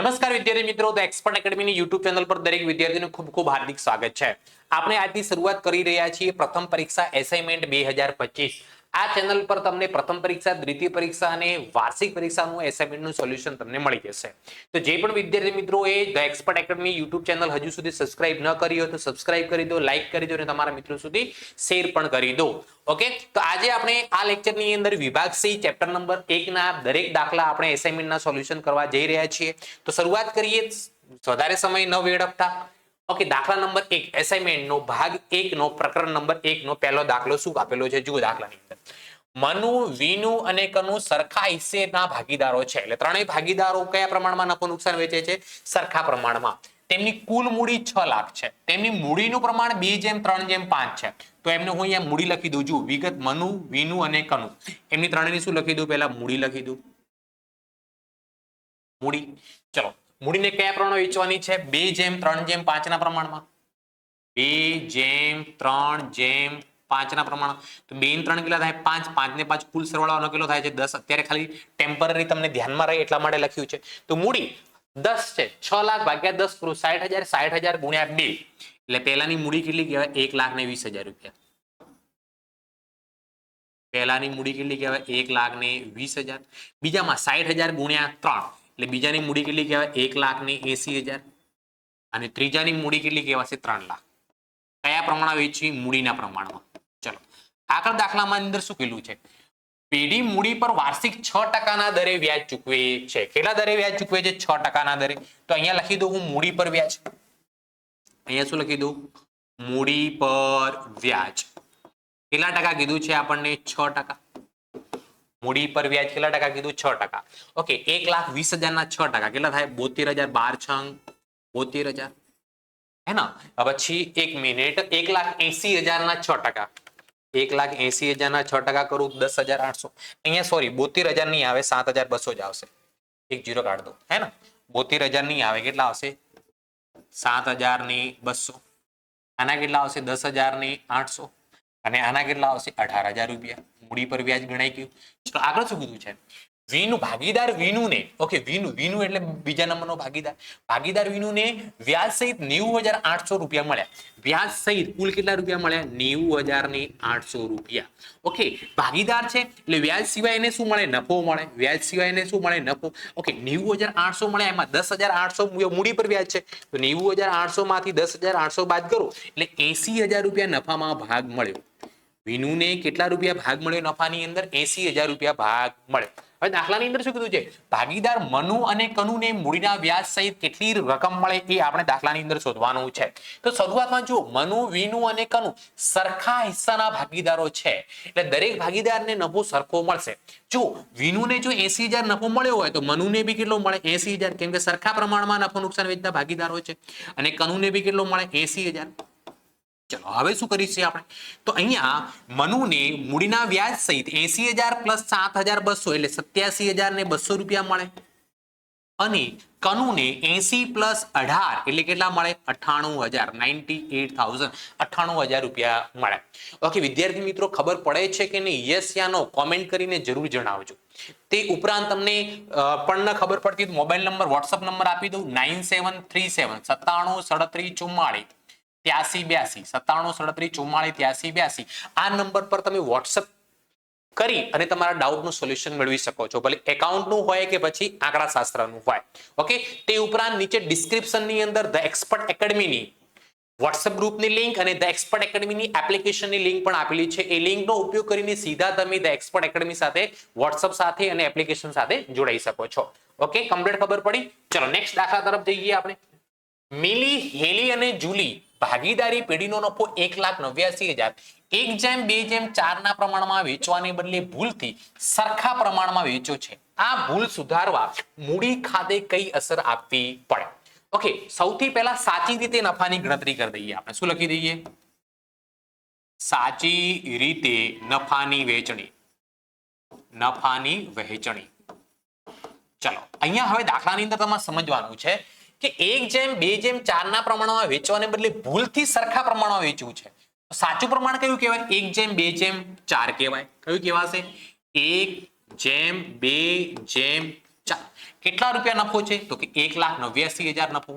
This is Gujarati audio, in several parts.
નમસ્કાર વિદ્યાર્થી મિત્રો, તો એક્સપર્ટ એકેડમીની યુટ્યુબ ચેનલ પર દરેક વિદ્યાર્થીનું ખૂબ ખૂબ હાર્દિક સ્વાગત છે. આપણે આજથી શરૂઆત કરી રહ્યા છીએ પ્રથમ પરીક્ષા એસાઇનમેન્ટ 2025. આ ચેનલ પર તમને પ્રથમ પરીક્ષા, દ્વિતીય પરીક્ષા અને વાર્ષિક પરીક્ષાનું એસાઇનમેન્ટનું સોલ્યુશન તમને મળી જશે. તો જે પણ વિદ્યાર્થી મિત્રોએ the expert academy YouTube channel હજુ સુધી સબસ્ક્રાઇબ ન કરી હોય તો સબસ્ક્રાઇબ કરી દો, લાઈક કરી દો અને તમારા મિત્રો સુધી શેર પણ કરી દો. ઓકે, તો આજે આપણે આ લેક્ચરની અંદર વિભાગ સી ચેપ્ટર નંબર 1 ના દરેક દાખલા આપણે એસાઇનમેન્ટના સોલ્યુશન કરવા જઈ રહ્યા છીએ. તો શરૂઆત કરીએ વધારે સમય ન વેડફતા. ઓકે, દાખલા નંબર 1 એસાઇનમેન્ટ નો ભાગ 1 નો પ્રકરણ નંબર 1 નો પહેલો દાખલો શું આપેલો છે જુઓ. દાખલાની અંદર મનુ, વિનુ અને કનુ સરખા હિસ્સેના ભાગીદારો છે. એટલે ત્રણેય ભાગીદારો કયા પ્રમાણમાં નફો નુકસાન વેચે છે? સરખા પ્રમાણમાં. તેમની કુલ મૂડી 6 લાખ છે. તેમની મૂડીનું પ્રમાણ 2:3:5 છે. તો એમને હું અહીંયા મૂડી લખી દઉં છું. વિગત મનુ, વિનુ અને કનુ, એમની ત્રણેયની શું લખી દઉં? પહેલા મૂડી લખી દઉં. મૂડી. ચલો, મૂડીને કયા પ્રમાણમાં વેચવાની છે? 2:3:5 ના પ્રમાણમાં. 2:3:5 ના પ્રમાણમાં. તો 2 ને 3 કેટલા થાય? 5. 5 ને 5 કુલ સરવાળાનો કેટલો થાય છે? 10. અત્યારે ખાલી ટેમ્પરરી તમને ધ્યાનમાં રહે એટલા માટે લખ્યું છે. તો મૂડી 10 છે. 6 લાખ ભાગ્યા 10 કરું 60,000. 60,000 ગુણ્યા 2 એટલે પહેલાની મૂડી કેટલી કહેવાય? 1,20,000 રૂપિયા. પહેલાની મૂડી કેટલી કહેવાય? 1,20,000. બીજામાં 60,000 ગુણ્યા 3 એટલે બીજાની મૂડી કેટલી કહેવાય? 1,80,000. અને ત્રીજાની મૂડી કેટલી કહેવાશે? 3 લાખ. કયા પ્રમાણમાં વેચવી? મૂડીના પ્રમાણમાં. ચલો, આગળ દાખલામાં અંદર શું કીધું છે? પેઢી મૂડી પર વાર્ષિક 6% ના દરે વ્યાજ ચૂકવે છે. કેટલા દરે વ્યાજ ચૂકવે છે? 6% ના દરે. તો અહીંયા લખી દઉં હું મૂડી પર વ્યાજ. અહીંયા શું લખી દઉં? મૂડી પર વ્યાજ. કેટલા ટકા કીધું છે આપણને? 6%. મૂડી પર વ્યાજ કેટલા ટકા કીધું? 6%. ઓકે, 1,20,000 ના 6% કેટલા થાય? 72,000. 12 6 72,000. હે ને? પછી 1 મિનિટ, 1,80,000 ના 6%. 1,80,000 ના 6% કરું 10,800. અહીંયા સોરી 72,000 નહીં આવે, 7,200 જ આવશે. 1 0 કાઢ દો. હે ને? 72,000 નહીં આવે, કેટલા આવશે? 7,200. આના કેટલા આવશે? 10,800. અને આના કેટલા આવશે? 18,000 રૂપિયા. મૂડી પર વ્યાજ ગણાઈ ગયું. ચલો, આગળ શું કીધું છે? વિનુ, ભાગીદાર વિનુને, ઓકે, વિનુ એટલે બીજા નંબરનો ભાગીદાર. ભાગીદાર વિનુને વ્યાજ સહિત 90,800 રૂપિયા મળ્યા. વ્યાજ સહિત કુલ કેટલા રૂપિયા મળ્યા? 90,800 રૂપિયા. ઓકે, ભાગીદાર છે એટલે વ્યાજ સિવાય એને શું મળે? નફો મળે. વ્યાજ સિવાય એને શું મળે? નફો. ઓકે, 90,800 મળ્યા, એમાં 10,800 મૂડી પર વ્યાજ છે. તો 90,800 માંથી 10,800 બાદ કરો એટલે 80,000 રૂપિયા નફામાં ભાગ મળ્યો. વિનુને કેટલા રૂપિયા ભાગ મળ્યો નફાની અંદર? 80,000 રૂપિયા ભાગ મળ્યો. હવે દાખલાની અંદર શું કીધું છે? ભાગીદાર મનુ અને કનુને મૂડીના વ્યાજ સહિત કેટલી રકમ મળે એ આપણે દાખલાની અંદર શોધવાનું છે. તો શરૂઆતમાં જો મનુ, વિનુ અને કનુ સરખા હિસ્સાના ભાગીદારો છે એટલે દરેક ભાગીદારને નફો સરખો મળશે. જો વિનુને જો 80,000 નફો મળ્યો હોય તો મનુને બી કેટલો મળે? 80,000. કેમ કે સરખા પ્રમાણમાં નફો નુકસાન વેચતા ભાગીદારો છે. અને કનુને બી કેટલો મળે? 80,000. ચલો, હવે શું કરીશું આપણે? તો અહીંયા મનુને મૂડીના વ્યાજ સહિત 80,000 પ્લસ 7,200 એટલે 87,200 રૂપિયા મળે. અને કનુને 80 પ્લસ 18 એટલે કેટલા મળે? 98,000. 98,000 રૂપિયા મળે. ઓકે વિદ્યાર્થી મિત્રો, ખબર પડે છે કે નહીં? યસ યા નો કોમેન્ટ કરીને જરૂર જણાવજો. તે ઉપરાંત તમને પણ ન ખબર પડતી તો મોબાઈલ નંબર, વોટ્સઅપ નંબર આપી દઉં 9737 97 37 44 આ નંબર પર તમે વોટ્સઅપ કરી અને તમારા ડાઉટનું સોલ્યુશન મેળવી શકો છો. ભલે એકાઉન્ટનું હોય કે પછી આંકડા શાસ્ત્રનું હોય. ઓકે, તે ઉપરાંત નીચે ડિસ્ક્રિપ્શનની અંદર ધ એક્સપર્ટ એકેડમીની વોટ્સએપ ગ્રુપની લિંક અને ધ એક્સપર્ટ એકેડમીની એપ્લિકેશનની લિંક પણ આપેલી છે. એ લિંકનો ઉપયોગ કરીને સીધા તમે ધ એક્સપર્ટ એકેડમી સાથે વોટ્સએપ સાથે અને એપ્લિકેશન સાથે જોડાઈ શકો છો. ઓકે, કમ્પ્લીટ ખબર પડી? ચલો નેક્સ્ટ દાખલા તરફ જઈએ આપણે. મિલી, હેલી અને જુલી ભાગીદારી પેઢીનો નફો 1,89,000 1:2:4 ના પ્રમાણમાં વેચવાને બદલે ભૂલથી સરખા પ્રમાણમાં વેચ્યો છે. આ ભૂલ સુધારવા મૂડી ખાતે કઈ અસર આપવી પડે? ઓકે, સૌથી પહેલા સાચી રીતે નફાની ગણતરી કરી દઈએ. આપણે શું લખી દઈએ? સાચી રીતે નફાની વહેંચણી. નફાની વહેંચણી. ચલો, અહીંયા હવે દાખલાની અંદર તમારે સમજવાનું છે કે 1:2:4 ના પ્રમાણમાં વેચવાને બદલે ભૂલથી સરખા પ્રમાણમાં વેચવું છે. સાચું પ્રમાણ કયું કહેવાય? 1:2:4 કહેવાય. કયું કહેવાશે? 1:2:4. કેટલા રૂપિયા નફો છે? તો કે 1,89,000 નફો,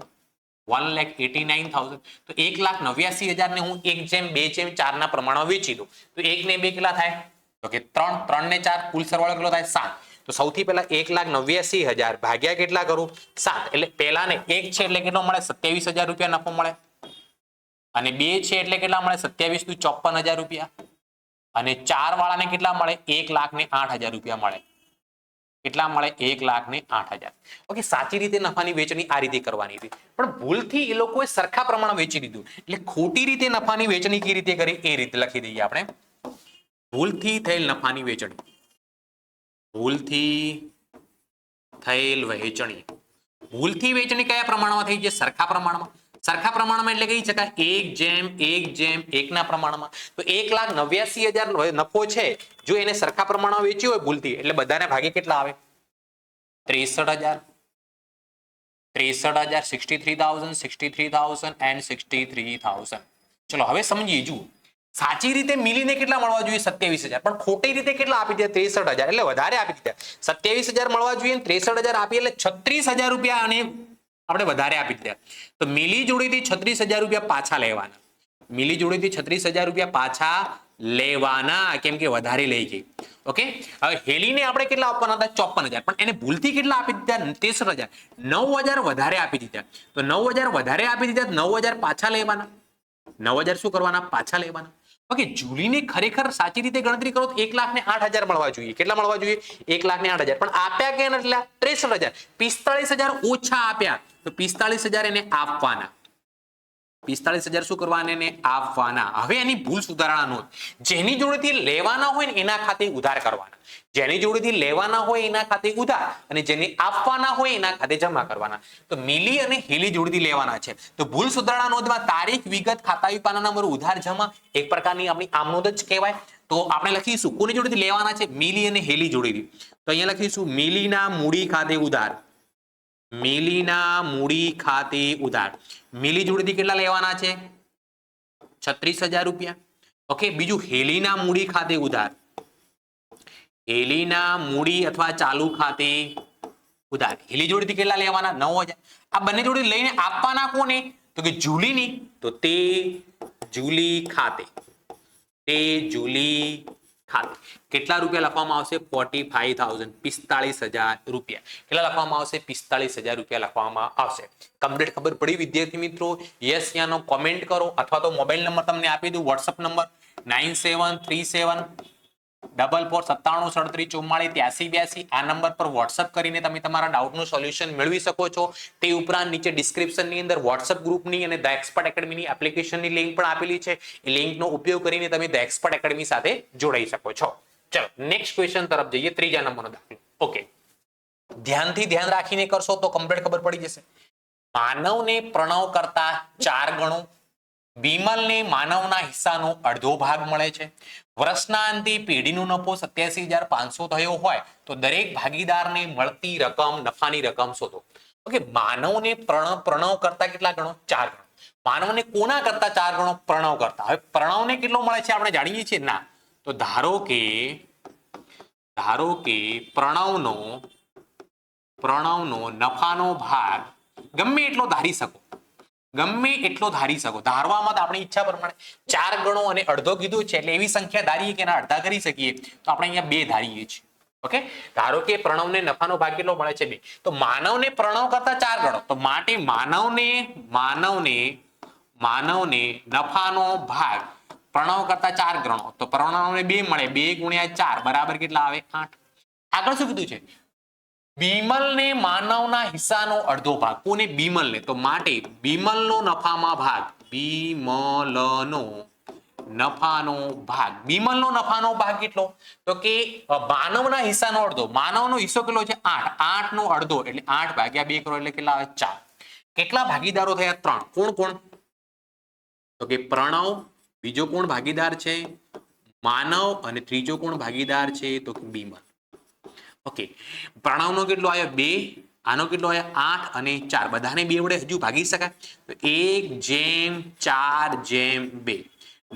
1,89,000. તો 1,89,000 ને હું 1/2/4 ના પ્રમાણમાં વેચી દઉં તો 1 ને 2 કેટલા થાય? તો કે 3, 3 ને 4 કુલ સરવાળો કેટલો થાય? 7. તો સૌથી પહેલા 1,89,000 ભાગ્યા કેટલા કરું? 7. એટલે પહેલા ને 1 છે એટલે કેટલો મળે? 27,000 રૂપિયા નફો મળે. અને 2 છે એટલે કેટલા મળે? 27 દુ 54,000 રૂપિયા. અને 4 વાળાને કેટલા મળે? 1,08,000 રૂપિયા મળે. કેટલા મળે? 1,08,000. ઓકે, સાચી રીતે નફાની વેચણી આ રીતે કરવાની હતી, પણ ભૂલથી એ લોકોએ સરખા પ્રમાણમાં વેચી દીધું. એટલે ખોટી રીતે નફાની વેચણી કેવી રીતે કરી એ રીતે લખી દઈએ આપણે. ભૂલથી થયેલ નફાની વેચણી, ભૂલથી થયેલ વહેંચણી. ભૂલથી વેચણી કયા પ્રમાણમાં થઈ છે? સરખા પ્રમાણમાં. સરખા પ્રમાણમાં એટલે કહી શકાય 1:1:1 ના પ્રમાણમાં. તો 1,89,000 નફો છે, જો એને સરખા પ્રમાણમાં વેચ્યું હોય ભૂલથી, એટલે બધાને ભાગે કેટલા આવે? 63,000, 63,000, 63,000, 63,000 and 63,000. ચલો હવે સમજીએ. જુઓ, સાચી રીતે મિલીને કેટલા મળવા જોઈએ? 27,000. પણ ખોટી રીતે કેટલા આપી દીધા? 63,000. એટલે વધારે આપી દીધા. 27,000 મળવા જોઈએ, 63,000 આપી એટલે 36,000 રૂપિયા અને આપણે વધારે આપી દીધા. તો મિલી જોડેથી 36,000 રૂપિયા પાછા લેવાના. મિલી જોડેથી 36,000 રૂપિયા પાછા લેવાના, કેમ કે વધારે લઈ ગઈ. ઓકે, હવે હેલીને આપણે કેટલા આપવાના હતા? 54,000. પણ એને ભૂલથી કેટલા આપી દીધા? 63,000. 9,000 વધારે આપી દીધા. તો 9,000 વધારે આપી દીધા, 9,000 પાછા લેવાના. 9,000 શું કરવાના? પાછા લેવાના. ઓકે, જુલીને ખરેખર સાચી રીતે ગણતરી કરો તો 1,08,000 મળવા જોઈએ. કેટલા મળવા જોઈએ? 1,08,000. પણ આપ્યા કે એટલા 63,000. 45,000 ઓછા આપ્યા, તો 45,000 એને આપવાના. 45,000 શું કરવાના? એને આપવાના. હવે એની ભૂલ સુધારણા નોંધ. જેની જોડેથી લેવાના હોય ને એના ખાતે ઉધાર કરવાના. જેની જોડેથી લેવાના હોય એના ખાતે ઉધાર, અને જેને આપવાના હોય એના ખાતે જમા કરવાના. તો મિલી અને હેલી જોડેથી લેવાના છે. તો ભૂલ સુધારણા નોંધમાં તારીખ, વિગત, ખાતાવી પાના નંબર, ઉધાર, જમા એક પ્રકારની આપણી આમનોંધ જ કહેવાય. તો આપણે લખીશું કોની જોડેથી લેવાના છે? મિલી અને હેલી જોડેથી. તો અહીંયા લખીશું મિલીના મૂડી ખાતે ઉધાર. મિલીના મૂડી ખાતે ઉધાર. મિલી જોડેથી કેટલા લેવાના છે? 36,000 રૂપિયા. ઓકે, બીજું હેલીના મૂડી ખાતે ઉધાર. હેલીના મૂડી અથવા ચાલુ ખાતે ઉધાર. હેલી જોડેથી કેટલા લેવાના? 9,000. આ બંને જોડે લઈને આપવાના કોને? તો કે જુલીની. તો તે જુલી ખાતે. તે જુલી ખાતે કેટલા રૂપિયા લખવામાં આવશે? 45,000, 45,000 રૂપિયા. કેટલા લખવામાં આવશે? 45,000 રૂપિયા લખવામાં આવશે. કમ્પ્લીટ ખબર પડી વિદ્યાર્થી મિત્રો? યસ યા નો કોમેન્ટ કરો, અથવા તો મોબાઈલ નંબર તમને આપી દઉં, વોટ્સઅપ નંબર 973744973744. આ નંબર પર વોટ્સઅપ કરીને તમે તમારા ડાઉટનું સોલ્યુશન મેળવી શકો છો. તે ઉપરાંત નીચે ડિસ્ક્રિપ્શનની અંદર વોટ્સઅપ ગ્રુપની અને ધ એક્સપર્ટ એકેડમીની એપ્લિકેશનની લિંક પણ આપેલી છે. એ લિંકનો ઉપયોગ કરીને તમે ધ એક્સપર્ટ એકેડમી સાથે જોડાઈ શકો છો. ચલો નેક્સ્ટ ક્વેશ્ચન તરફ જઈએ. ત્રીજા નંબરનો દાખલો. ઓકે, ધ્યાન રાખીને કરશો તો કમ્પ્લીટ ખબર પડી જશે. માનવને પ્રણવ કરતા 4 ગણો, વિમલને માનવના હિસ્સાનો અડધો ભાગ મળે છે. વર્ષના અંતે પેઢીનો નફો 87,500 થયો હોય તો દરેક ભાગીદારને મળતી રકમ, નફાની રકમ શોધો. ઓકે, માનવને પ્રણવ કરતા કેટલા ગણો? 4 ગણો. માનવને કોના કરતા 4 ગણો? પ્રણવ કરતા. હવે પ્રણવને કેટલો મળે છે આપણે જાણીએ છીએ? ના. તો ધારો કે પ્રણવનો નફાનો ભાગ ગમે એટલો ધારી શકો. ધારવામાં આપણી ઈચ્છા પ્રમાણે 4 ગણો અને અડધો કીધું છે, એટલે એવી સંખ્યા ધારીએ કે એના અડધા કરી શકીએ. તો આપણે અહીંયા 2 ધારીએ છીએ. ઓકે, ધારો કે પ્રણવને નફાનો ભાગ કેટલો મળે છે? 2. તો માનવને પ્રણવ કરતા 4 ગણો, તો માટે માનવને નફાનો ભાગ પ્રણવ કરતા 4 ગણો, તો પ્રણવને 2 મળે. 2 ગુણ્યા 4 બરાબર કેટલા આવે? 8. આગળ શું કીધું છે? બીમલને માનવના હિસ્સાનો અડધો ભાગ. કોને? બીમલને. તો માટે બીમલનો નફામાં ભાગ, બીમલનો નફાનો ભાગ કેટલો? તો કે માનવના હિસ્સાનો અડધો. માનવનો હિસ્સો કેટલો છે? 8. 8 નો અડધો એટલે 8 ભાગ્યા 2 કરો એટલે કેટલા આવે? 4. કેટલા ભાગીદારો થયા? 3. કોણ? તો કે પ્રણવ, બીજો કોણ ભાગીદાર છે? માનવ, અને ત્રીજો કોણ ભાગીદાર છે? તો કે બીમલ. ઓકે, પ્રણવનો કેટલો આવ્યો? 2. આનો કેટલો આવ્યો? 8 અને 4. બધાને 2 વડે હજુ ભાગી શકાય. તો 1/4/2.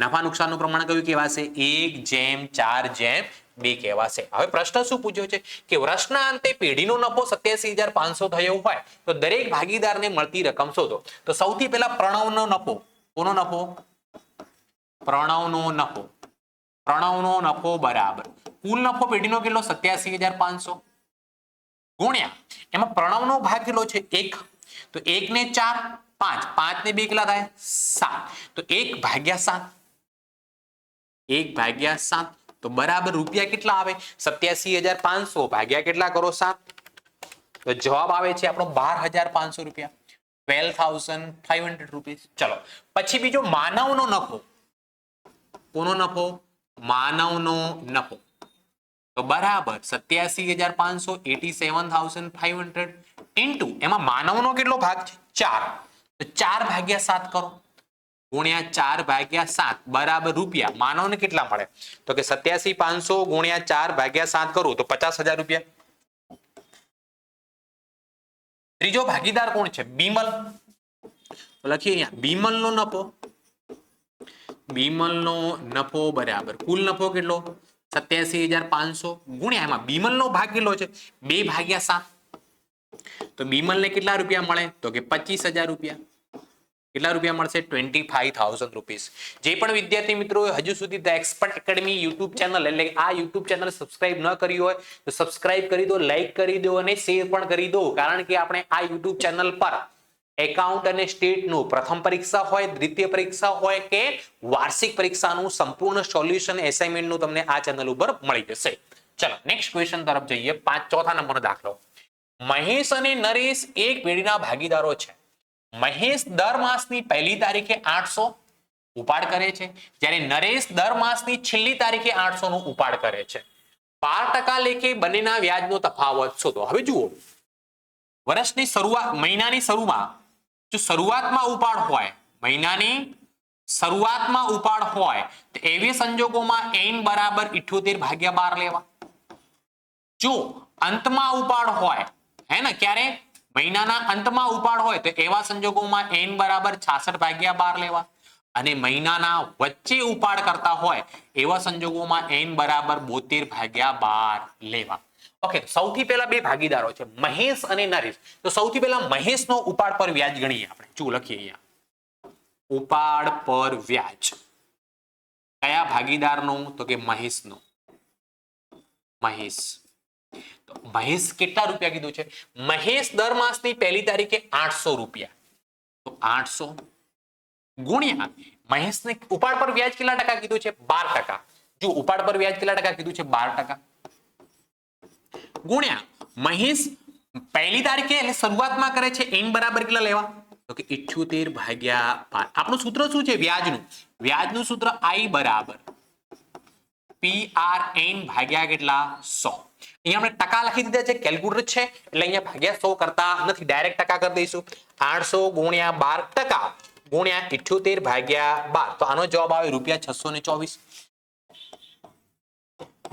નફા નુકસાનનું પ્રમાણ કયું કહેવાશે? 1/4/2. 2 કહેવાશે. હવે પ્રશ્ન શું પૂછ્યો છે કે વર્ષના અંતે પેઢીનો નફો 87,500 થયો હોય તો દરેક ભાગીદારને મળતી રકમ શોધો. તો સૌથી પહેલા પ્રણવનો નફો. કોનો નફો? પ્રણવનો નફો. પ્રણવનો નફો બરાબર કુલ નફો પેઢીનો કેટલો? 87,500 ગુણ્યા એમાં પ્રણવનો ભાગ કેટલો છે? 1. તો 1 ને 4 5, 5 ને 2 કેટલા થાય? 7. તો 1/7. 1/7 તો બરાબર રૂપિયા કેટલા આવે? 87,500 ભાગ્યા કેટલા કરો? 7. તો જવાબ આવે છે આપણો 12,500 રૂપિયા, 12,500 રૂપીસ. ચલો પછી બીજો માનવનો નફો. કોનો નફો? માનવનો નફો. તો બરાબર 87,500 87,500 ઇન્ટુ એમાં માનવનો કેટલો ભાગ છે? 4. તો 4/7 કરો ગુણ્યા 4/7 બરાબર રૂપિયા. માનવને કેટલા મળે? તો કે 87,500 ગુણ્યા 4/7 કરું તો 50,000 રૂપિયા. ત્રીજો ભાગીદાર કોણ છે? બીમલ. લખીએ અહીંયા બીમલનો નફો. બીમલનો નફો બરાબર કુલ નફો કેટલો? 87,500 ગુણ્યા એમાં બીમલનો ભાગ કેટલો છે? 2/7. તો બીમલને કેટલા રૂપિયા મળે? તો કે 25,000 રૂપિયા. કેટલા રૂપિયા મળશે? 25,000 રૂપીસ. જે પણ વિદ્યાર્થી મિત્રો હજુ સુધી the expert academy YouTube channel એટલે આ યુટ્યુબ ચેનલ સબસ્ક્રાઇબ ન કરી હોય તો સબસ્ક્રાઇબ કરી દો, લાઈક કરી દો અને શેર પણ કરી દો. કારણ કે આપણે આ યુટ્યુબ ચેનલ પર એકાઉન્ટ અને સ્ટેટનું પ્રથમ પરીક્ષા હોય, દ્વિતીય પરીક્ષા હોય કે વાર્ષિક પરીક્ષાનું સંપૂર્ણ સોલ્યુશન એસાઇનમેન્ટનું તમને આ ચેનલ ઉપર મળી જશે. ચલો નેક્સ્ટ ક્વેશ્ચન તરફ જઈએ. ચોથા નંબરનો દાખલો. મહેશ અને નરેશ એક પેઢીના ભાગીદારો છે. મહેશ દર માસની પહેલી તારીખે 800 ઉપાડ કરે છે, જ્યારે નરેશ દર માસની છેલ્લી તારીખે 800 નું ઉપાડ કરે છે. 12% લેખે બંનેના વ્યાજનો તફાવત શોધો. હવે જુઓ, વર્ષની શરૂઆત મહિનાની શરૂઆતમાં જો શરૂઆતમાં ઉપાડ હોય, મહિનાની શરૂઆતમાં ઉપાડ હોય તો એવી સંજોગોમાં n બરાબર 78/12 લેવા. જો અંતમાં ઉપાડ હોય હે ને, ક્યારે? મહિનાના અંતમાં ઉપાડ હોય તો એવા સંજોગોમાં n બરાબર 66/12 લેવા. અને મહિનાના વચ્ચે ઉપાડ કરતા હોય એવા સંજોગોમાં n બરાબર 72/12 લેવા. ઓકે, સૌથી પહેલા બે ભાગીદારો છે મહેશ અને નરેશ. તો સૌથી પહેલા મહેશનો ઉપાડ પર વ્યાજ ગણીએ આપણે. જો લખીએ અહીંયા ઉપાડ પર વ્યાજ. કયા ભાગીદારનું? તો કે મહેશનો. મહેશ. તો મહેશ કેટલા રૂપિયા કીધું છે? મહેશ દર માસની પહેલી તારીખે 800 રૂપિયા. તો 800 ગુણ્યા મહેશને ઉપાડ પર વ્યાજ કેટલા ટકા કીધું છે? 12%. જો ઉપાડ પર વ્યાજ કેટલા ટકા કીધું છે? 12%. ગુણ્યા મહેશ પહેલી તારીખે એટલે શરૂઆતમાં કરે છે n બરાબર કેટલા લેવા? તો કે 78/12. આપણું સૂત્ર શું છે વ્યાજનું? વ્યાજનું સૂત્ર I બરાબર PRN ભાગ્યા કેટલા? 100. અહીંયા આપણે ટકા લખી દીધા છે, કેલ્ક્યુલેટર છે એટલે અહીંયા ભાગ્યા 100 કરતા નથી, ડાયરેક્ટ ટકા કરી દઈશું. 800 ગુણ્યા 12% ગુણ્યા 78/12. તો આનો જવાબ આવે ₹624.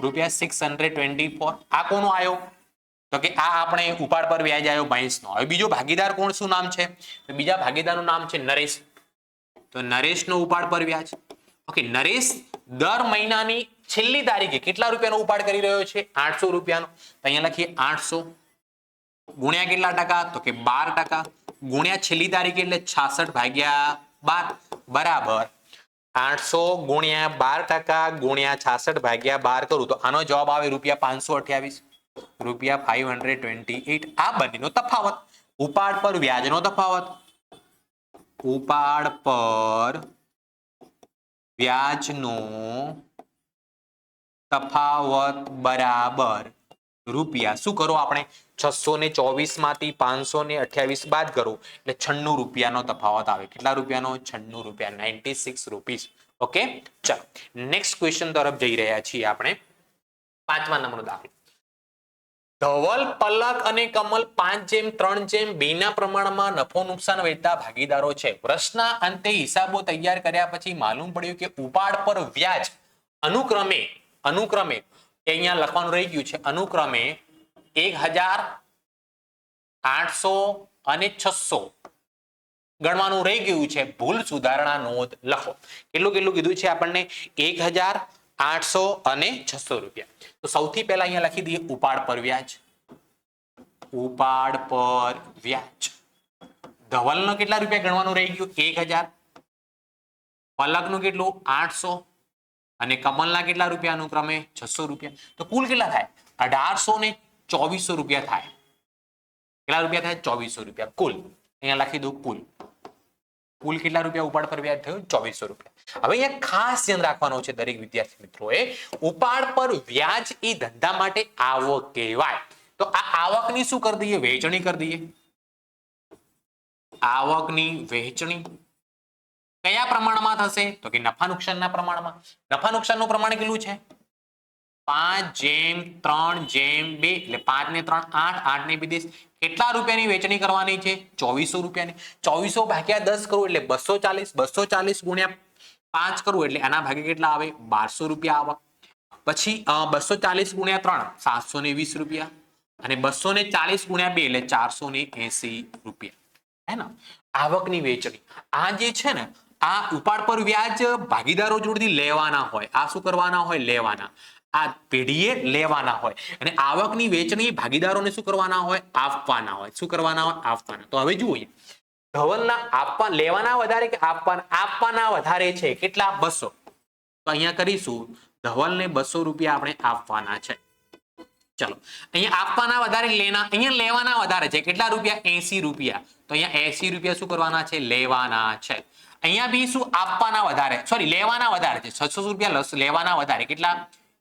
₹624. આ કોનો આવ્યો? તો કે આ આપણે ઉપાડ પર વ્યાજ આવ્યો મહેશનો. હવે બીજો ભાગીદાર કોણ, શું નામ છે? તો બીજા ભાગીદારનું નામ છે નરેશ. તો નરેશનો ઉપાડ પર વ્યાજ. ઓકે, નરેશ દર મહિનાની છેલ્લી તારીખે કેટલા રૂપિયાનો ઉપાડ કરી રહ્યો છે? 800 રૂપિયાનો. તો અહીંયા લખીએ 800 ગુણ્યા કેટલા ટકા? તો કે 12% ગુણ્યા છેલ્લી તારીખે એટલે 66/12 બરાબર 800 ગુણ્યા 12% ગુણ્યા 66/12 કરું તો આનો જવાબ આવે ₹528. ₹528. આ બંનેનો તફાવત, ઉપાડ પર વ્યાજનો તફાવત. ઉપાડ પર વ્યાજનો તફાવત બરાબર રૂપિયા. શું કરો આપણે? 624 માંથી 528 બાદ કરો એટલે 96 રૂપિયાનો તફાવત આવે. કેટલા રૂપિયાનો? 96 રૂપિયા, 96 રૂપીસ. ઓકે, ચલો નેક્સ્ટ ક્વેશ્ચન તરફ જઈ રહ્યા છીએ આપણે. 5મા નંબરનો દાખલો. ધવલ, પલક અને કમલ 5:3:2 ના પ્રમાણમાં નફો નુકસાન વહેતા ભાગીદારો છે. વર્ષના અંતે હિસાબો તૈયાર કર્યા પછી માલુમ પડ્યું કે ઉપાડ પર વ્યાજ અનુક્રમે અહીંયા લખવાનું રહી ગયું છે, અનુક્રમે 1,800 અને 600 ગણવાનું રહી ગયું છે. ભૂલ સુધારણા નોંધ લખો. કેટલું કીધું છે આપણને? 1,000 800 અને 600 રૂપિયા. તો સૌથી પહેલા અહીંયા લખી દઈએ ઉપાડ પર વ્યાજ. ઉપાડ પર વ્યાજ. ધવલનો કેટલા રૂપિયા ગણવાનું રહી ગયું? 1000. પલકનું કેટલું? 800. અને કમલના કેટલા રૂપિયા અનુક્રમે? 600 રૂપિયા. તો કુલ કેટલા થાય? 1800 ને 2400 રૂપિયા થાય. કેટલા રૂપિયા થાય? 2400 રૂપિયા કુલ. અહીંયા લખી દઉં કુલ. કુલ કેટલા રૂપિયા ઉપાડ પર વ્યાજ થયું? 2400 રૂપિયા. હવે અહીંયા ખાસ ધ્યાન રાખવાનું છે દરેક વિદ્યાર્થી મિત્રોએ, ઉપાડ પર વ્યાજ એ ધંધા માટે આવક કહેવાય. તો આ આવકની શું કરી દઈએ? વહેંચણી કરી દઈએ. આવકની વહેંચણી કયા પ્રમાણમાં થશે? તો કે નફા નુકસાનના પ્રમાણમાં. નફા નુકસાનનું પ્રમાણ કેટલું છે? 5:3:2 એટલે 5 ને 3 8, 8 ને 2 10. કેટલા રૂપિયાની વેચણી કરવાની છે? 2400 રૂપિયાની. 2400 ભાગ્યા 10 કરું એટલે 240. 240 ગુણ્યા 5 કરું એટલે આના ભાગે કેટલા આવે? 1200 રૂપિયા આવક. પછી 240 ગુણ્યા 3 720 રૂપિયા. અને 240 ગુણ્યા 2 એટલે 480 રૂપિયા. હે ને? આવકની વેચણી. આ જે છે ને, આ ઉપાડ પર વ્યાજ ભાગીદારો જોડેથી લેવાના હોય. આ શું કરવાના હોય? લેવાના. આ પેઢીએ લેવાના હોય. અને આવકની વેચણી ભાગીદારોને શું કરવાના હોય? આપવાના હોય. શું કરવાના હોય? આપવાના. તો હવે જુઓ, ધવલના લેવાના વધારે કે આપવાના? આપવાના વધારે છે. કેટલા? 200. તો અહીંયા કરીશું ધવલને 200 રૂપિયા આપણે આપવાના છે. ચલો, અહીંયા આપવાના વધારે, અહીંયા લેવાના વધારે છે. કેટલા રૂપિયા? 80 રૂપિયા. તો અહીંયા 80 રૂપિયા શું કરવાના છે? લેવાના છે. અહીંયા બી શું? આપવાના વધારે, સોરી લેવાના વધારે છે. 600 રૂપિયા લેવાના વધારે. કેટલા?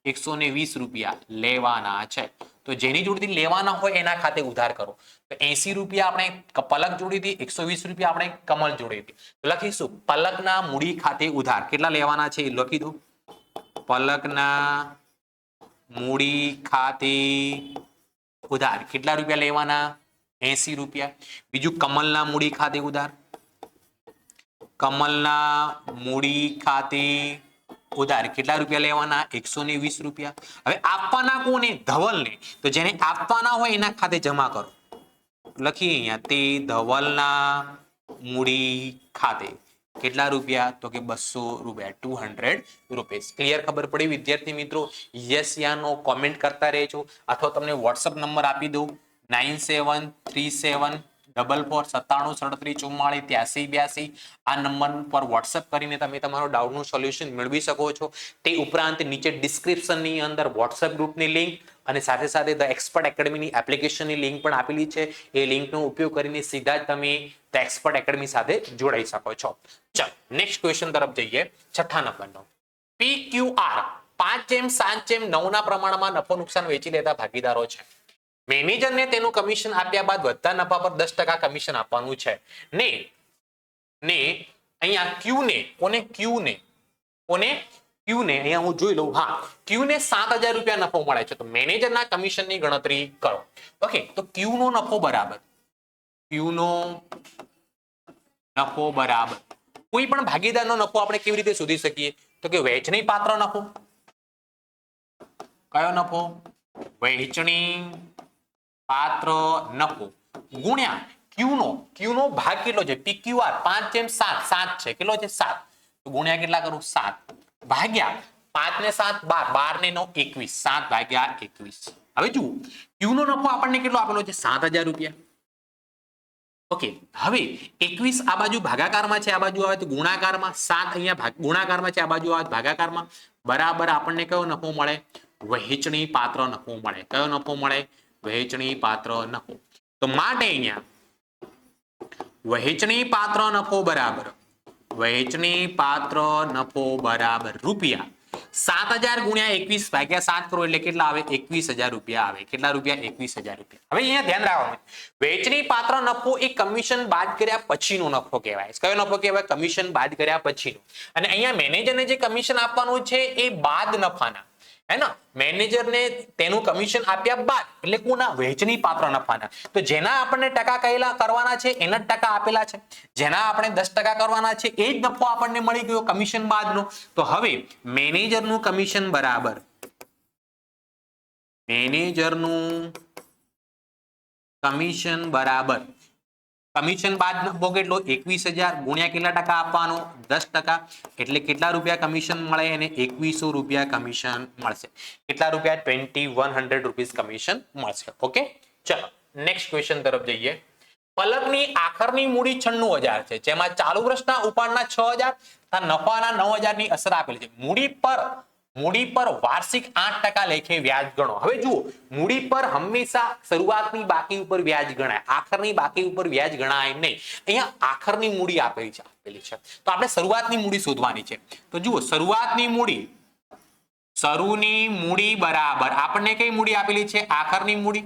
120 રૂપિયા લેવાના છે. તો જેની જોડેથી લેવાના હોય એના ખાતે ઉધાર કરો. તો 80 રૂપિયા આપણે પલક જોડેથી, 120 રૂપિયા આપણે કમલ જોડેથી. લખીશું પલકના મૂડી ખાતે ઉધાર. કેટલા લેવાના છે એ લખી દો. પલકના મૂડી ખાતે ઉધાર કેટલા રૂપિયા લેવાના? 80 રૂપિયા. બીજું કમલના મૂડી ખાતે ઉધાર. કમલના મૂડી ખાતે ઉધાર કેટલા રૂપિયા લેવાના? 120 રૂપિયા. હવે આપવાના કોને? ધવલને. તો જેને આપવાના હોય એના ખાતે જમા કરો. લખીએ અહીંયા તે ધવલના મૂડી ખાતે કેટલા રૂપિયા? તો કે 200 રૂપિયા. 200 રૂપીસ. ક્લિયર? ખબર પડી વિદ્યાર્થી મિત્રો? યસ યા નો કોમેન્ટ કરતા રહેજો, અથવા તમને વોટ્સઅપ નંબર આપી દઉં 973744973744 આ નંબર પર વોટ્સઅપ કરીને તમે તમારો ડાઉટનું સોલ્યુશન મેળવી શકો છો. તે ઉપરાંત નીચે ડિસ્ક્રિપ્શનની અંદર વોટ્સઅપ ગ્રુપની લિંક અને સાથે સાથે ધ એક્સપર્ટ એકેડમીની એપ્લિકેશનની લિંક પણ આપેલી છે. એ લિંકનો ઉપયોગ કરીને સીધા જ તમે ધ એક્સપર્ટ એકેડમી સાથે જોડાઈ શકો છો. ચલો નેક્સ્ટ ક્વેશ્ચન તરફ જઈએ. 6થા નંબરનો PQR 5:7:9 ના પ્રમાણમાં નફો નુકસાન વેચી લેતા ભાગીદારો છે. મેનેજરને તેનું કમિશન આપ્યા બાદ વધતા નફા પર 10% કમિશન આપવાનું છે. ને અહીંયા Q ને અહીંયા હું જોઈ લઉં. હા, Q ને 7000 રૂપિયા નફો મળે છે. તો મેનેજરના કમિશનની ગણતરી કરો. ઓકે, તો Q નો નફો બરાબર કોઈ પણ ભાગીદારનો નફો આપણે કેવી રીતે શોધી શકીએ? તો કે વહેંચણી પાત્ર નફો. કયો નફો? વહેંચણી પાત્ર નફો ગુણ્યા Q નો ભાગ કેટલો છે? PQR 5:7 છે. કેટલો છે? 7. તો ગુણ્યા કેટલા કરું? 7 ભાગ્યા 5 ને 7 12 ને 9 21 7/21. હવે જુઓ Q નો નફો આપણને કેટલો આપેલો છે? 7000 રૂપિયા. ઓકે, હવે 21 આ બાજુ ભાગાકારમાં છે, આ બાજુ આવે તો ગુણાકારમાં. 7 અહીંયા ગુણાકારમાં છે, આ બાજુ આવે ભાગાકારમાં. બરાબર આપણને કયો નફો મળે? વહેંચણી પાત્ર નફો મળે. કયો નફો મળે? વહેંચણી પાત્ર નફો. તો માટે અહીંયા વહેંચણી પાત્ર નફો બરાબર રૂપિયા 7000 ગુણ્યા 21 ભાગ્યા 7 કરો એટલે કેટલા આવે? 21000 રૂપિયા આવે. કેટલા રૂપિયા? 21000 રૂપિયા. હવે અહીંયા ધ્યાન રાખવાનું, વહેંચણી પાત્ર નફો એ કમિશન બાદ કર્યા પછીનો નફો કહેવાય. કયો નફો કહેવાય? કમિશન બાદ કર્યા પછીનો. અને અહીંયા મેનેજરને જે કમિશન આપવાનું છે એ બાદ નફાના, હે ને? મેનેજરને તેનું કમિશન આપ્યા બાદ એટલે કોના? વહેંચણી પાત્ર નફાના. તો જેના આપણને ટકા કહેલા કરવાના છે એના જ ટકા આપેલા છે. જેના આપણે 10% કરવાના છે એ જ નફો આપણને મળી ગયો કમિશન બાદનો. તો હવે મેનેજરનું કમિશન બરાબર કમિશન બાદ નફો કેટલો 21,000 ગુણ્યા કેટલા ટકા આપવાનો 10%, એટલે કેટલા રૂપિયા કમિશન મળે એને 2100 રૂપિયા કમિશન મળશે. કેટલા રૂપિયા 2100 રૂપીસ કમિશન મળશે. ઓકે, ચલો નેક્સ્ટ ક્વેશ્ચન તરફ જઈએ. પલકની આખરની મૂડી 96,000 છે, જેમાં ચાલુ વર્ષના ઉપાડના 6,000 તથા નફાના 9,000 ની અસર આપેલી છે. મૂડી પર વાર્ષિક 8% લેખે વ્યાજ ગણો. હવે જુઓ, મૂડી પર હંમેશા શરૂઆતની બાકી ઉપર વ્યાજ ગણાય, આખરની બાકી ઉપર વ્યાજ ગણાય નહીં. અહીંયા આખરની મૂડી આપેલી છે તો આપણે શરૂઆતની મૂડી શોધવાની છે. તો જુઓ, શરૂની મૂડી બરાબર આપણને કઈ મૂડી આપેલી છે? આખરની મૂડી.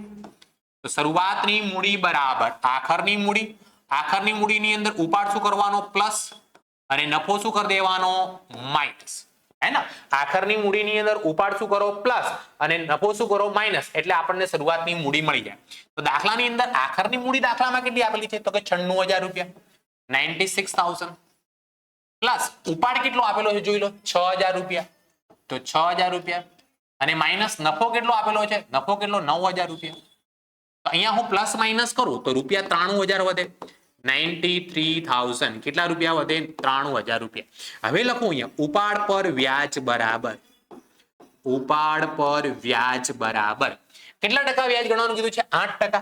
તો શરૂઆતની મૂડી બરાબર આખરની મૂડીની અંદર ઉપાડ શું કરવાનો? પ્લસ, અને નફો શું કરી દેવાનો? માઇનસ. હે ને? આખરની મૂડીની અંદર ઉપાડ શું કરો? પ્લસ, અને નફો શું કરો? માઇનસ. એટલે આપણને શરૂઆતની મૂડી મળી જાય. તો દાખલાની અંદર આખરની મૂડી દાખલામાં કેટલી આપેલી છે? તો કે 96,000 રૂપિયા, 96,000, પ્લસ ઉપાડ કેટલો આપેલો છે જોઈ લો, 6,000 રૂપિયા. તો 6,000 રૂપિયા, અને માઇનસ નફો કેટલો આપેલો છે? નફો કેટલો? 9,000 રૂપિયા. તો અહીંયા હું પ્લસ માઇનસ કરું તો રૂપિયા 93,000 વધે. 93,000 કેટલા રૂપિયા વધે? 93,000 રૂપિયા. હવે લખું અહીંયા ઉપાડ પર વ્યાજ બરાબર કેટલા ટકા વ્યાજ ગણવાનું કીધું છે? 8%.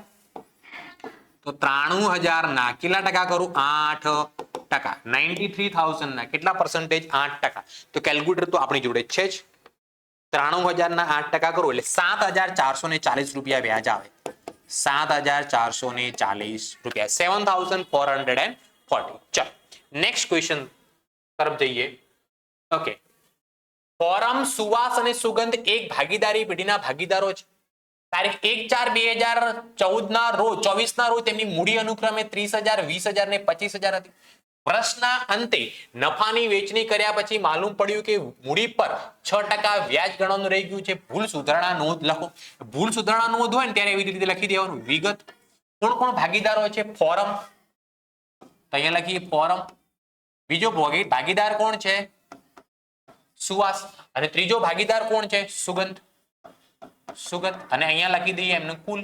તો 93,000 ના કેટલા ટકા કરું? 8%. 93,000 ના કેટલા પર્સન્ટેજ? 8%. તો કેલ્ક્યુલેટર તો આપણી જોડે છે જ. 93,000 ના 8% કરું એટલે 7,440 રૂપિયા વ્યાજ આવે. 7,440 રૂપિયા, 7,440. ચાલો નેક્સ્ટ ક્વેશ્ચન તરફ જઈએ. ઓકે, ફોરમ, સુવાસ અને સુગંધ એક ભાગીદારી પેઢીના ભાગીદારો છે. તારીખ 1/4/2014 ના રોજ તેમની મૂડી અનુક્રમે 30,000, 20,000 ને 25,000 હતી. વર્ષના અંતે નફાની વેચણી કર્યા પછી માલુમ પડ્યું કે મૂડી પર 6% વ્યાજ ગણવાનું રહી ગયું છે. ભૂલ સુધારણા નોંધ લખો. ભૂલ સુધારણા નોંધ હોય ને ત્યારે એવી રીતે લખી દેવાનું. વિગત, કોણ ભાગીદારો છે? ફોરમ, તો અહીંયા લખીએ ફોરમ. બીજો ભાગીદાર કોણ છે? સુવાસ. અને ત્રીજો ભાગીદાર કોણ છે? સુગંધ. અને અહીંયા લખી દઈએ એમનું કુલ.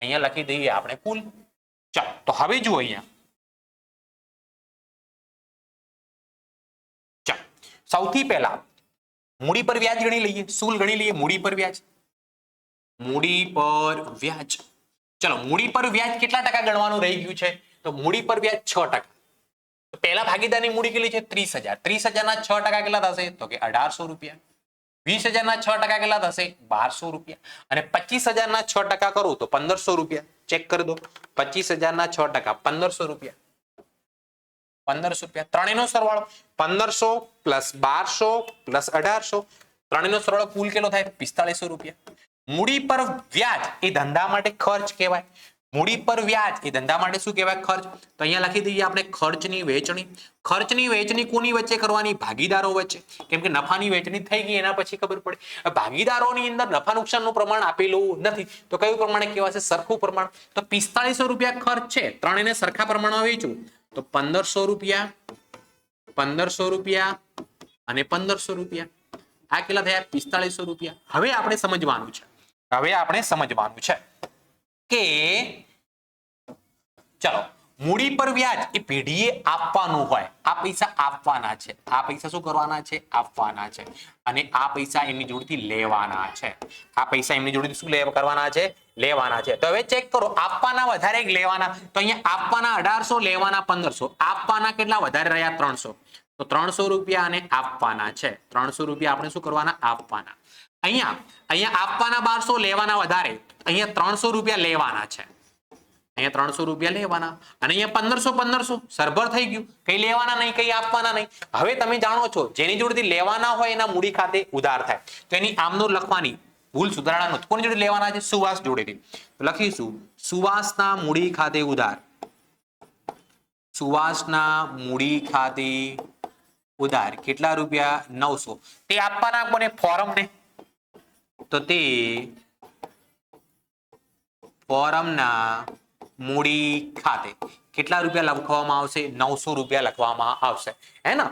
અહીંયા લખી દઈએ આપણે કુલ. ચાલો, તો હવે જુઓ અહીંયા સૌથી પહેલા મૂડી પર વ્યાજ ગણી લઈએ. શું ગણી લઈએ? મૂડી પર વ્યાજ. ચલો, મૂડી પર વ્યાજ કેટલા ટકા ગણવાનું રહી ગયું છે? તો મૂડી પર વ્યાજ 6%. તો પહેલા ભાગીદારની મૂડી કેટલી છે? 30,000. 30,000 ના 6% કેટલા થશે? તો કે 1,800 રૂપિયા. 20,000 ના 6% કેટલા થશે? 1,200 રૂપિયા. અને 25,000 ના 6% કરું તો 1,500 રૂપિયા. ચેક કરી દો. 25,000 ના 6% 1,500 રૂપિયા. 1,500 રૂપિયા. ત્રણેયનો સરવાળો 1,500 પ્લસ 1,200 પ્લસ 1,800, ત્રણેયનો સરવાળો કુલ કેટલો થાય? 4,500 રૂપિયા. મૂડી પર વ્યાજ એ ધંધા માટે ખર્ચ કહેવાય. મૂડી પર વ્યાજ એ ધંધા માટે શું કહેવાય? ખર્ચ. તો અહીંયા લખી દઈએ આપણે ખર્ચની વેચણી. ખર્ચની વેચણી કોની વચ્ચે કરવાની? ભાગીદારો વચ્ચે. કેમ કે નફાની વેચણી થઈ ગઈ એના પછી ખબર પડે. ભાગીદારોની અંદર નફા નુકસાનનું પ્રમાણ આપેલું નથી તો કયું પ્રમાણે કહેવાશે? સરખું પ્રમાણ. તો 4,500 રૂપિયા ખર્ચ છે, ત્રણેયને સરખા પ્રમાણમાં વેચું તો 1,500 રૂપિયા, 1,500 રૂપિયા અને 1,500 રૂપિયા. આ કેટલા થયા? 4,500 રૂપિયા. હવે આપણે સમજવાનું છે કે ચલો, મૂડી પર વ્યાજ એ પેઢીએ આપવાનું હોય. આ પૈસા આપવાના છે. આ પૈસા શું કરવાના છે? આપવાના છે. અને આ પૈસા એમની જોડેથી લેવાના છે. આ પૈસા એમની જોડેથી શું કરવાના છે? લેવાના છે. તો હવે ચેક કરો, આપવાના વધારે કે લેવાના? તો અહીંયા આપવાના 1,800, લેવાના 1,500. આપવાના કેટલા વધારે રહ્યા? 300. તો 300 રૂપિયા અને આપવાના છે. 300 રૂપિયા આપણે શું કરવાના? આપવાના. અહીંયા આપવાના 1,200, લેવાના વધારે. અહીંયા 300 રૂપિયા લેવાના છે. અહીંયા 300 રૂપિયા લેવાના અને અહીંયા 1,500 સરભર થઈ ગયું. કઈ લેવાના નહીં, કઈ આપવાના નહીં. હવે તમે જાણો છો જેની જોડેથી લેવાના હોય એના મૂડી ખાતે ઉધાર થાય તો એની આમનો લખવાની ભૂલ સુધારણાનો. કોની જોડે લેવાના છે? સુવાસ જોડેથી. તો લખીશું સુવાસના મૂડી ખાતે ઉધાર. સુવાસના મૂડી ખાતે ઉધાર કેટલા રૂપિયા? 900. તે આપવાના કોને? ફોરમને. તો તે ફોરમના મૂડી ખાતે કેટલા રૂપિયા લખવામાં આવશે? 900 રૂપિયા લખવામાં આવશે. હે ને?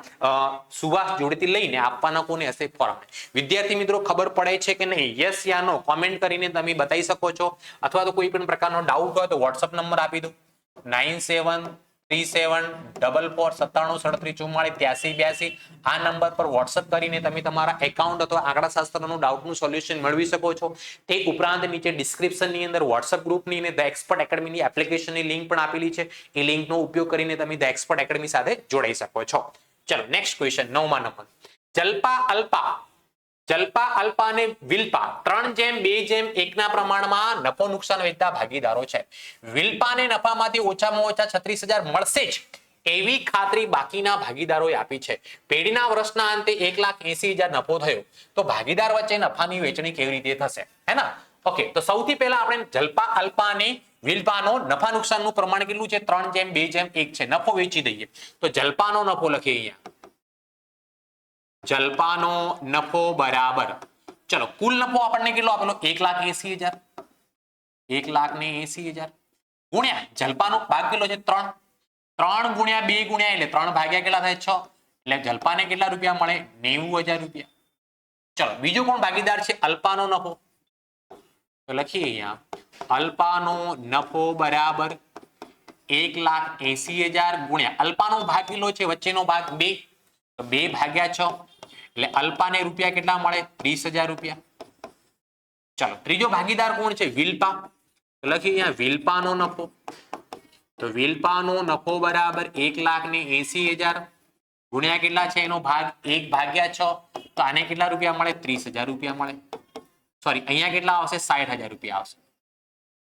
સુવાસ જોડેથી લઈને આપવાના કોને હશે? ફોરમને. વિદ્યાર્થી મિત્રો ખબર પડે છે કે નહીં? યસ યા નો કોમેન્ટ કરીને તમે બતાવી શકો છો. અથવા તો કોઈ પણ પ્રકારનો ડાઉટ હોય તો વોટ્સઅપ નંબર આપી દો. 9737449744 આ નંબર પર વોટ્સઅપ કરીને તમે તમારા એકાઉન્ટ અથવા આંકડાશાસ્ત્રનું ડાઉટનું સોલ્યુશન મેળવી શકો છો. તે ઉપરાંત નીચે ડિસ્ક્રિપ્શનની અંદર વોટ્સઅપ ગ્રુપની અને ધ એક્સપર્ટ એકેડમીની એપ્લિકેશનની લિંક પણ આપેલી છે. એ લિંકનો ઉપયોગ કરીને તમે ધ એક્સપર્ટ એકેડમી સાથે જોડાઈ શકો છો. ચલો નેક્સ્ટ ક્વેશ્ચન 9મા નંબર. જલ્પા અલ્પા અને વિલ્પા 3:2:1 ના પ્રમાણમાં નફો નુકસાન વહેંચતા ભાગીદારો છે. વિલ્પાને નફામાંથી ઓછામાં ઓછા 36,000 મળશે જ એવી ખાતરી બાકીના ભાગીદારોએ આપી છે. પેઢીના વર્ષના અંતે 1,80,000 નફો થયો તો ભાગીદાર વચ્ચે નફાની વહેંચણી કેવી રીતે થશે? હે ના? ઓકે, તો સૌથી પહેલા આપણે જલ્પા અલ્પા અને વિલ્પાનો નફા નુકસાનનું પ્રમાણ કેટલું છે? 3:2:1 છે. નફો વેચી દઈએ તો જલ્પાનો નફો લખીએ અહીંયા. જલ્પાનો નફો બરાબર, ચલો કુલ નફો આપણને કેટલો આપેલો? 1,80,000. 1,80,000 ગુણ્યા જલ્પાનો ભાગ કેટલો છે? 3. 3 ગુણ્યા 2 ગુણ્યા એટલે 3 ભાગ્યા કેટલા થાય? 6. એટલે જલ્પાને કેટલા રૂપિયા મળે? 90,000 રૂપિયા. ચલો બીજો કોણ ભાગીદાર છે? અલ્પાનો નફો. તો લખીએ અહીંયા અલ્પાનો નફો બરાબર 1,80,000 ગુણ્યા અલ્પાનો ભાગ કેટલો છે? વચ્ચેનો ભાગ 2, તો 2 ભાગ્યા 6 એટલે અલ્પાને રૂપિયા કેટલા મળે? 30,000 રૂપિયા. ચલો ત્રીજો ભાગીદાર કોણ છે? વિલ્પા. તો લખીએ અહીંયા વિલ્પાનો નફો. તો વિલ્પાનો નફો બરાબર 1,80,000 ગુણ્યા કેટલા છે? એનો ભાગ 1 ભાગ્યા 6, તો આને કેટલા રૂપિયા મળે? 30,000 રૂપિયા મળે. સોરી, અહીંયા કેટલા આવશે? 60,000 રૂપિયા આવશે.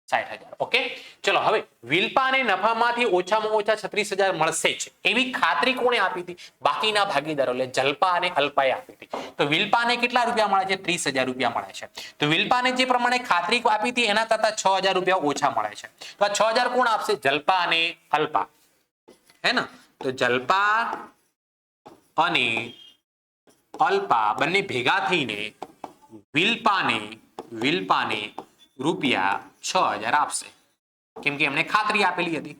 60,000. ઓકે, ચલો હવે વિલ્પાને નફામાંથી ઓછામાં ઓછા 36,000 મળશે જ એવી ખાતરી કોણે આપી હતી? બાકીના ભાગીદારો એટલે જલ્પા અને અલ્પાએ આપી હતી. તો વિલ્પાને કેટલા રૂપિયા મળે છે? 30,000 રૂપિયા મળે છે. તો વિલ્પાને જે પ્રમાણે ખાતરી આપી હતી એના કરતા 6,000 રૂપિયા ઓછા મળે છે. તો આ 6,000 કોણ આપશે? જલ્પા અને અલ્પા. હે ને? તો જલ્પા અને અલ્પા બંને ભેગા થઈને વિલ્પાને રૂપિયા 6,000 આપશે, કેમ કે એમને ખાતરી આપેલી હતી.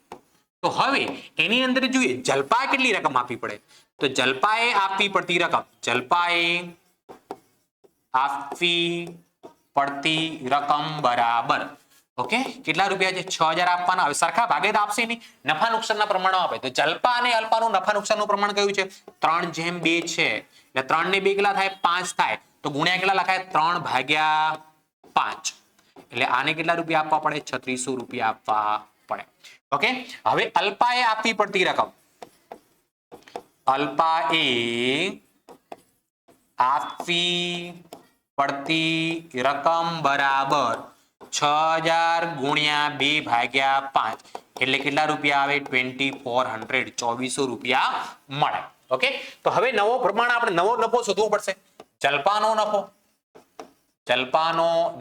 તો હવે એની અંદર જોઈએ જલ્પા કેટલી રકમ આપવી પડે? તો જલ્પાએ આપવી પડતી રકમ બરાબર ઓકે કેટલા રૂપિયા છે? 6,000 આપવાના. હવે સરખા ભાગે તો આપશે નહીં, નફા નુકસાનના પ્રમાણો આપે. તો જલ્પા અને અલ્પાનું નફા નુકસાનનું પ્રમાણ કયું છે? 3:2 છે. એટલે 3 ને 2 કેટલા થાય? 5 થાય. તો ગુણ્યા કેટલા લખાય? 3/5. એટલે આને કેટલા રૂપિયા આપવા પડે? 3600 રૂપિયા આપવા પડે. ઓકે, હવે અલ્પાએ આપવી પડતી રકમ બરાબર 6,000 ગુણ્યા 2/5 એટલે કેટલા રૂપિયા આવે? 2,400 2400 રૂપિયા મળે. ઓકે, તો હવે નવો પ્રમાણ આપણે નવો નફો શોધવો પડશે. જલ્પાનો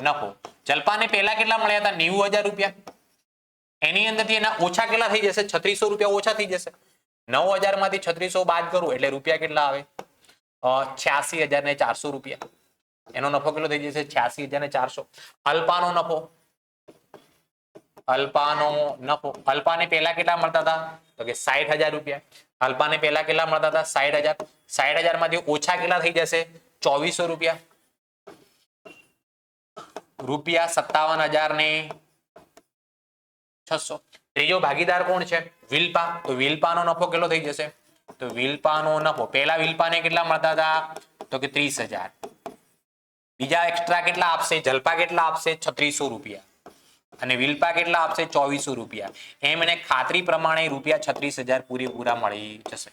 નફો જલ્પાને પહેલા કેટલા મળ્યા હતા? 90,000 રૂપિયા. એની અંદરથી એના ઓછા કેટલા થઈ જશે? 3600 રૂપિયા ઓછા થઈ જશે. 9,000 માંથી 3600 બાદ કરું એટલે રૂપિયા કેટલા આવે? 86,400 રૂપિયા. એનો નફો કેટલો થઈ જશે? 86,400. અલ્પાનો નફો અલ્પાને પહેલા કેટલા મળતા હતા? તો કે 60,000 રૂપિયા. અલ્પાને પહેલા કેટલા મળતા હતા? 60,000. 60,000 માંથી ઓછા કેટલા થઈ જશે? 2400 રૂપિયા. રૂપિયા 57,600. ત્રીજો ભાગીદાર કોણ છે? વિલ્પા. તો વિલ્પાનો નફો કેટલો થઈ જશે? તો વિલ્પાનો નફો પહેલા વિલ્પાને કેટલા મળતા હતા? તો કે 30,000. બીજા એક્સ્ટ્રા કેટલા આપશે? જલ્પા કેટલા આપશે? 3600 રૂપિયા. અને વિલ્પા કેટલા આપશે? 2400 રૂપિયા. એમ એને ખાતરી પ્રમાણે રૂપિયા 36,000 પૂરેપૂરા મળી જશે.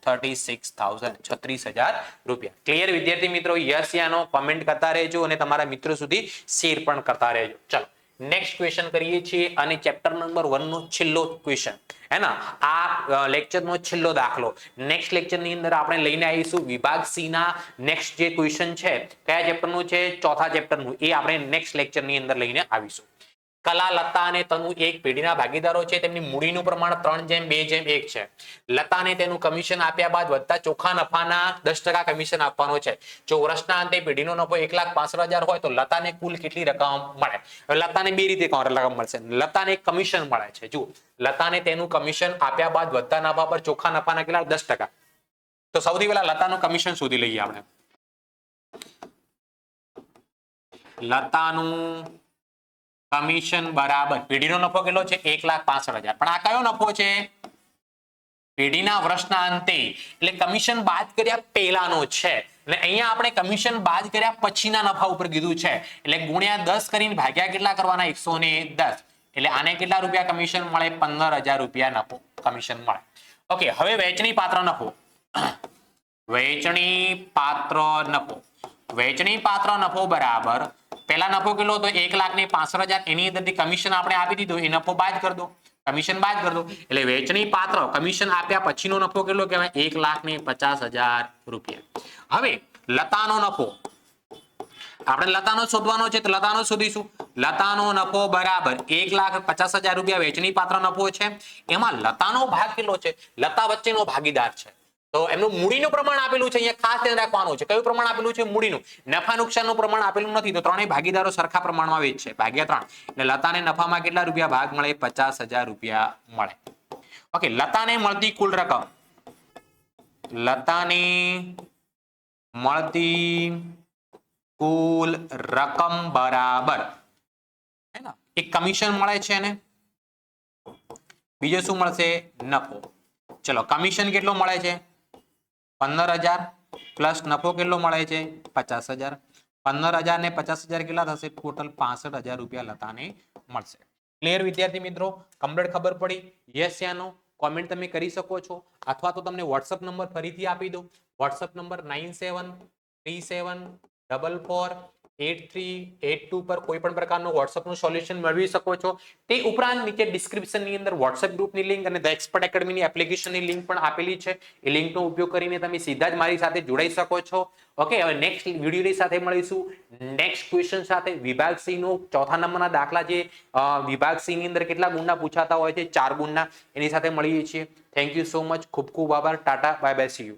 36,000 36,000 રૂપિયા. ક્લિયર વિદ્યાર્થી મિત્રો? યસ યા નો કમેન્ટ કરતા રહેજો અને તમારા મિત્રો સુધી શેર પણ કરતા રહેજો. ચલો નેક્સ્ટ ક્વેશ્ચન કરીએ છીએ અને ચેપ્ટર નંબર 1 નો છેલ્લો ક્વેશ્ચન હે ના, આ લેક્ચર નો છેલ્લો દાખલો. નેક્સ્ટ લેક્ચર ની અંદર આપણે લઈને આવીશું વિભાગ સી ના નેક્સ્ટ જે ક્વેશ્ચન છે કયા ચેપ્ટર નું છે? ચોથા ચેપ્ટર નું. એ આપણે નેક્સ્ટ લેક્ચર ની અંદર લઈને આવીશું. કલા, લતા અને તનુ એક પેઢીના ભાગીદારો છે. તેમની મૂડીનું પ્રમાણ 3:2:1 છે. લતાને તેનું કમિશન આપ્યા બાદ વધતા ચોખ્ખા નફાના 10% કમિશન આપવાનો છે. જો વર્ષના અંતે પેઢીનો નફો 1,65,000 હોય તો લતાને કુલ કેટલી રકમ મળે? હવે લતાને બે રીતે રકમ મળશે. લતાને એક કમિશન મળે છે. જુઓ, લતાને તેનું કમિશન આપ્યા બાદ વધતા નફા પર ચોખ્ખા નફાના કેટલા? 10%. તો સૌથી પહેલા લતાનું કમિશન શોધી લઈએ આપણે. લતાનું કમિશન બરાબર પેઢીનો નફો કેટલો છે 1,65,000 પણ આ કયો નફો છે પેઢીના વર્ષના અંતે એટલે કમિશન બાદ કર્યા પહેલાનો છે એટલે અહીંયા આપણે કમિશન બાદ કર્યા પછીના નફા ઉપર કીધું છે એટલે ગુણ્યા 10 કરીને ભાગ્યા કેટલા કરવાના 110 એટલે આને કેટલા રૂપિયા કમિશન મળે 15,000 રૂપિયા નફો કમિશન મળે ઓકે હવે વેચણી પાત્ર નફો વેચણી પાત્ર નફો વેચણી પાત્ર નફો બરાબર પહેલા નફો કેટલો હતો 1,65,000 એની અંદરથી કમિશન આપણે આપી દીધું એ નફો બાદ કરી દો કમિશન બાદ કરી દો એટલે વેચણી પાત્ર કમિશન આપ્યા પછીનો નફો કેટલો કહેવાય 1,50,000 રૂપિયા હવે લતાનો નફો આપણે લતાનો શોધવાનો છે તો લતાનો શોધીશું લતાનો નફો બરાબર 1,50,000 રૂપિયા વેચણી પાત્ર નફો છે એમાં લતાનો ભાગ કેટલો છે લતા વચ્ચેનો ભાગીદાર છે તો એમનું મૂડીનું પ્રમાણ આપેલું છે અહીંયા ખાસ ધ્યાન રાખવાનું છે કયું પ્રમાણ આપેલું છે મૂડીનું નફા નુકસાનનું પ્રમાણ આપેલું નથી તો ત્રણેય ભાગીદારો સરખા પ્રમાણમાં વેચશે ભાગ્યા 3 એટલે લતાને નફામાં કેટલા રૂપિયા ભાગ મળે 50,000 રૂપિયા મળે ઓકે લતાને મળતી કુલ રકમ લતાને મળતી કુલ રકમ બરાબર હે ને એક કમિશન મળે છે ને બીજો શું મળશે નફો ચલો કમિશન કેટલો મળે છે 15,000 પ્લસ નફો કેટલો મળે છે 50,000 15,000 ને 50,000 કેટલા થશે ટોટલ 65,000 રૂપિયા લતાને મળશે ક્લિયર વિદ્યાર્થી મિત્રો કમ્પ્લીટ ખબર પડી યસ યા નો કોમેન્ટ તમે કરી શકો છો અથવા તો તમને WhatsApp નંબર ફરીથી આપી દો WhatsApp નંબર 9737448382 પર કોઈ પણ પ્રકારનું WhatsApp નું સોલ્યુશન મેળવી શકો છો તે ઉપરાંત નીચે ડિસ્ક્રિપ્શન ની અંદર WhatsApp ગ્રુપની લિંક અને ધ એક્સપર્ટ એકેડમીની એપ્લિકેશનની લિંક પણ આપેલી છે એ લિંકનો ઉપયોગ કરીને તમે સીધા જ મારી સાથે જોડાઈ શકો છો ઓકે હવે નેક્સ્ટ વિડિયોની સાથે મળીશું નેક્સ્ટ ક્વેશ્ચન સાથે વિભાગ સી નો ચોથા નંબરના દાખલા જે વિભાગ સી ની અંદર કેટલા ગુણના પૂછાતા હોય છે 4 ગુણના એની સાથે મળીએ છીએ થેન્ક યુ સો મચ ખૂબ ખૂબ આભાર Tata bye bye see you